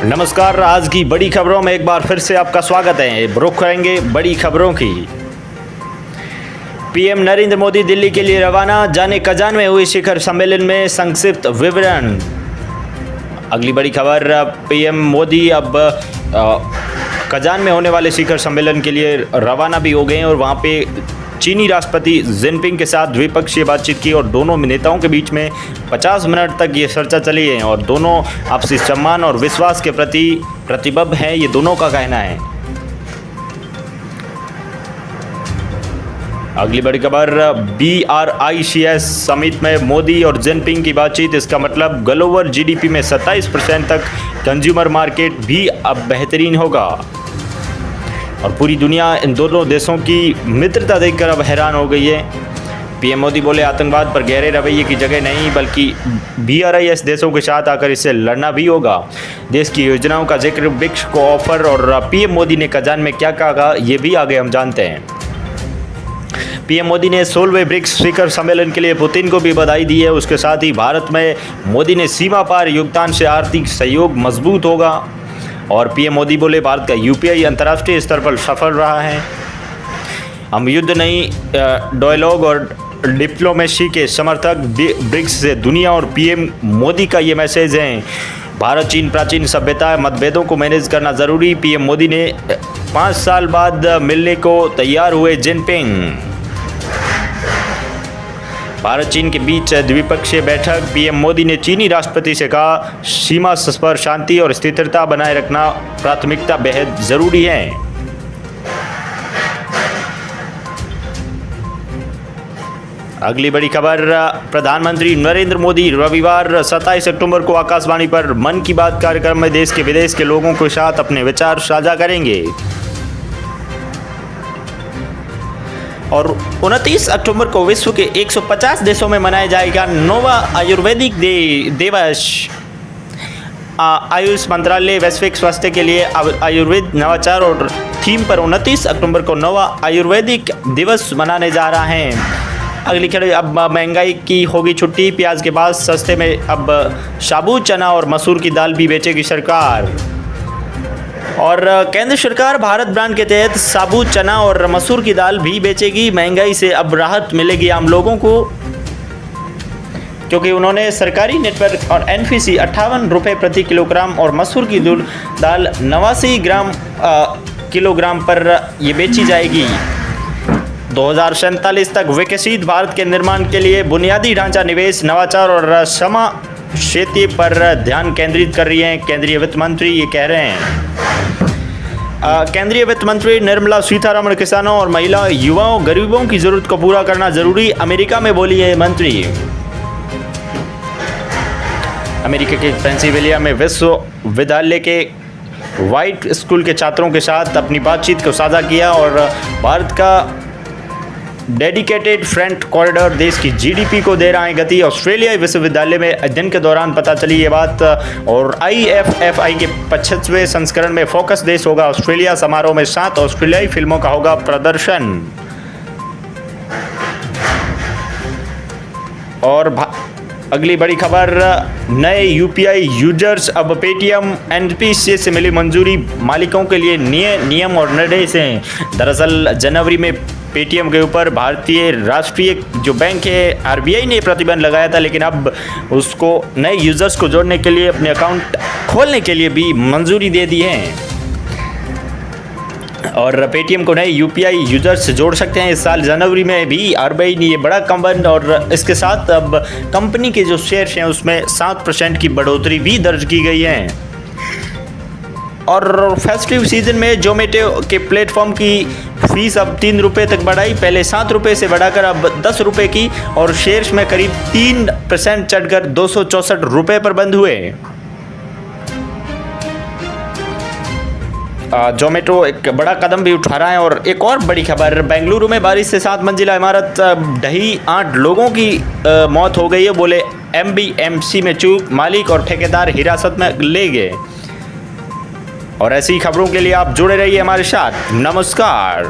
नमस्कार। आज की बड़ी खबरों में एक बार फिर से आपका स्वागत है। रुख करेंगे बड़ी खबरों की। पीएम नरेंद्र मोदी दिल्ली के लिए रवाना, जाने कजान में हुए शिखर सम्मेलन में संक्षिप्त विवरण। अगली बड़ी खबर, पीएम मोदी अब कजान में होने वाले शिखर सम्मेलन के लिए रवाना भी हो गए हैं और वहाँ पे चीनी राष्ट्रपति जिनपिंग के साथ द्विपक्षीय बातचीत की और दोनों नेताओं के बीच में 50 मिनट तक ये चर्चा चली है और दोनों आपसी सम्मान और विश्वास के प्रति प्रतिबद्ध हैं, ये दोनों का कहना है। अगली बड़ी खबर, BRICS समिट में मोदी और जिनपिंग की बातचीत। इसका मतलब ग्लोबल GDP में 27% तक कंज्यूमर मार्केट भी अब बेहतरीन होगा और पूरी दुनिया इन दोनों देशों की मित्रता देखकर अब हैरान हो गई है। पीएम मोदी बोले, आतंकवाद पर गहरे रवैये की जगह नहीं, बल्कि BRICS देशों के साथ आकर इससे लड़ना भी होगा। देश की योजनाओं का जिक्र, ब्रिक्स को ऑफर और पीएम मोदी ने कजान में क्या कहा, ये भी आगे हम जानते हैं। पीएम मोदी ने 16वें ब्रिक्स शिखर सम्मेलन के लिए पुतिन को भी बधाई दी है। उसके साथ ही भारत में मोदी ने सीमा पार योगदान से आर्थिक सहयोग मजबूत होगा और पीएम मोदी बोले, भारत का UPI अंतर्राष्ट्रीय स्तर पर सफल रहा है। हम युद्ध नहीं, डायलॉग और डिप्लोमेसी के समर्थक ब्रिक्स से दुनिया और पीएम मोदी का ये मैसेज है। भारत चीन प्राचीन सभ्यता, मतभेदों को मैनेज करना ज़रूरी। पीएम मोदी ने 5 साल बाद मिलने को तैयार हुए जिनपिंग। भारत चीन के बीच द्विपक्षीय बैठक, पीएम मोदी ने चीनी राष्ट्रपति से कहा, सीमा पर शांति और स्थिरता बनाए रखना प्राथमिकता बेहद जरूरी है। अगली बड़ी खबर, प्रधानमंत्री नरेंद्र मोदी रविवार 27 अक्टूबर को आकाशवाणी पर मन की बात कार्यक्रम में देश के विदेश के लोगों के साथ अपने विचार साझा करेंगे और 29 अक्टूबर को विश्व के 150 देशों में मनाया जाएगा नोवा आयुर्वेदिक दिवस। आयुष मंत्रालय वैश्विक स्वास्थ्य के लिए आयुर्वेद नवाचार और थीम पर 29 अक्टूबर को नोवा आयुर्वेदिक दिवस मनाने जा रहा है। अगली खबर, अब महंगाई की होगी छुट्टी, प्याज के बाद सस्ते में अब साबुत चना और मसूर की दाल भी बेचेगी सरकार। और केंद्र सरकार भारत ब्रांड के तहत साबुत चना और मसूर की दाल भी बेचेगी। महंगाई से अब राहत मिलेगी आम लोगों को, क्योंकि उन्होंने सरकारी नेटवर्क और NPC 58 रुपये प्रति किलोग्राम और मसूर की दाल 89 किलोग्राम पर ये बेची जाएगी। 2047 तक विकसित भारत के निर्माण के लिए बुनियादी ढांचा निवेश, नवाचार और समावेशी पर ध्यान केंद्रित कर रही हैं केंद्रीय वित्त मंत्री, ये कह रहे हैं। केंद्रीय वित्त मंत्री निर्मला सीतारमण, किसानों और महिला युवाओं गरीबों की जरूरत को पूरा करना जरूरी, अमेरिका में बोली है मंत्री। अमेरिका के पेंसिल्वेनिया में विश्वविद्यालय के व्हाइट स्कूल के छात्रों के साथ अपनी बातचीत को साझा किया और भारत का डेडिकेटेड फ्रंट कॉरिडोर देश की GDP को दे रहा है गति। ऑस्ट्रेलियाई विश्वविद्यालय में अध्ययन के दौरान पता चली ये बात और IFFI के 25वें संस्करण में फोकस देश होगा ऑस्ट्रेलिया। समारोह में 7 ऑस्ट्रेलियाई फिल्मों का होगा प्रदर्शन। और अगली बड़ी खबर, नए UPI यूजर्स अब पेटीएम NPCI से मिली मंजूरी, मालिकों के लिए नए नियम और निर्देश हैं। दरअसल जनवरी में पेटीएम के ऊपर भारतीय राष्ट्रीय जो बैंक है RBI ने प्रतिबंध लगाया था, लेकिन अब उसको नए यूजर्स को जोड़ने के लिए, अपने अकाउंट खोलने के लिए भी मंजूरी दे दी है और पेटीएम को नए UPI यूजर्स जोड़ सकते हैं। इस साल जनवरी में भी RBI ने ये बड़ा कदम और इसके साथ अब कंपनी के जो शेयर्स हैं उसमें 7% की बढ़ोतरी भी दर्ज की गई है। और फेस्टिव सीजन में जोमेटो के प्लेटफॉर्म की फीस अब 3 रुपये तक बढ़ाई, पहले 7 रुपये से बढ़ाकर अब 10 रुपये की और शेयर्स में करीब 3% चढ़कर 264 रुपये पर बंद हुए। जोमेटो एक बड़ा कदम भी उठा रहा है। और एक और बड़ी खबर, बेंगलुरु में बारिश से 7 मंजिला इमारत ढही, 8 लोगों की मौत हो गई है, बोले MBMC में चूक, मालिक और ठेकेदार हिरासत में ले गए। और ऐसी खबरों के लिए आप जुड़े रहिए हमारे साथ। नमस्कार।